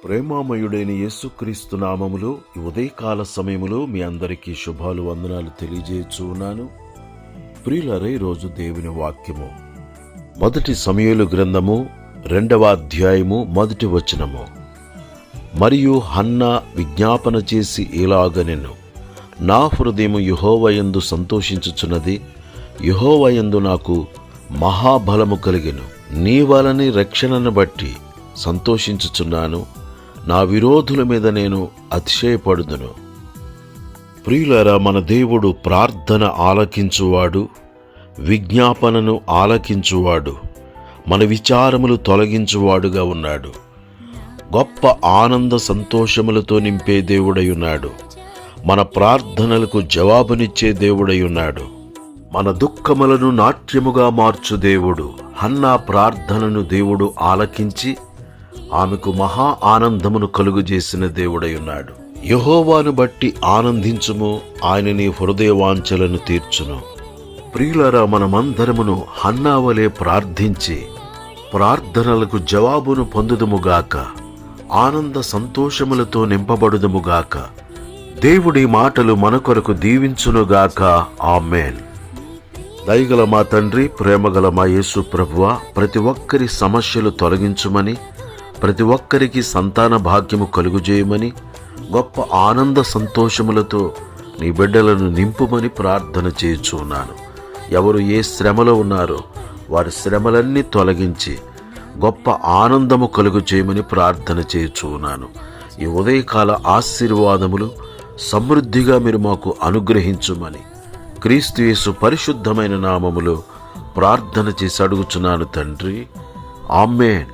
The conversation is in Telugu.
ప్రేమామయుడైన యేసుక్రీస్తు నామములో ఈ ఉదయకాల సమయములో మీ అందరికీ శుభాలు వందనాలు తెలియజేయుచున్నాను. ప్రియులారా, రోజు దేవుని వాక్యము మొదటి సమూయేలు గ్రంథము 2వ అధ్యాయము 1వ వచనము. మరియు హన్నా విజ్ఞాపన చేసి ఇలాగనెను, నా హృదయము యెహోవాయందు సంతోషించుచున్నది, యెహోవాయందు నాకు మహాబలము కలిగెను. నీ వలని రక్షణను బట్టి సంతోషించుచున్నాను, నా విరోధుల మీద నేను అతిశయపడుదును. ప్రియులారా, మన దేవుడు ప్రార్థన ఆలకించువాడు, విజ్ఞాపనను ఆలకించువాడు, మన విచారములు తొలగించువాడుగా ఉన్నాడు. గొప్ప ఆనంద సంతోషములతో నింపే దేవుడై ఉన్నాడు. మన ప్రార్థనలకు జవాబునిచ్చే దేవుడై ఉన్నాడు. మన దుఃఖములను నాట్యముగా మార్చు దేవుడు. హన్నా ప్రార్థనను దేవుడు ఆలకించి ఆమెకు మహా ఆనందమును కలుగజేసిన దేవుడై ఉన్నాడు. యెహోవాను బట్టి ఆనందించుము, ఆయన నీ హృదయవాంఛలను తీర్చును. ప్రియులారా, మనమందరమును హన్నా వలె ప్రార్థించి ప్రార్థనలకు జవాబును పొందుదుముగాక, ఆనంద సంతోషములతో నింపబడుదుముగాక. దేవుడి మాటలు మన కొరకు దీవించునుగాక. ఆమేన్. దయగల మా తండ్రి, ప్రేమగల మా యేసు ప్రభువా, ప్రతి ఒక్కరి సమస్యలు తొలగించుమని, ప్రతి ఒక్కరికి సంతాన భాగ్యము కలుగుజేయమని, గొప్ప ఆనంద సంతోషములతో నీ బిడ్డలను నింపుమని ప్రార్థన చేయుచున్నాను. ఎవరు ఏ శ్రమలో ఉన్నారో వారి శ్రమలన్నీ తొలగించి గొప్ప ఆనందము కలుగుచేయమని ప్రార్థన చేయుచున్నాను. ఈ ఉదయకాల ఆశీర్వాదములు సమృద్ధిగా మీరు మాకు అనుగ్రహించుమని క్రీస్తు యేసు పరిశుద్ధమైన నామములో ప్రార్థన చేసి అడుగుచున్నాను తండ్రి. ఆమేన్.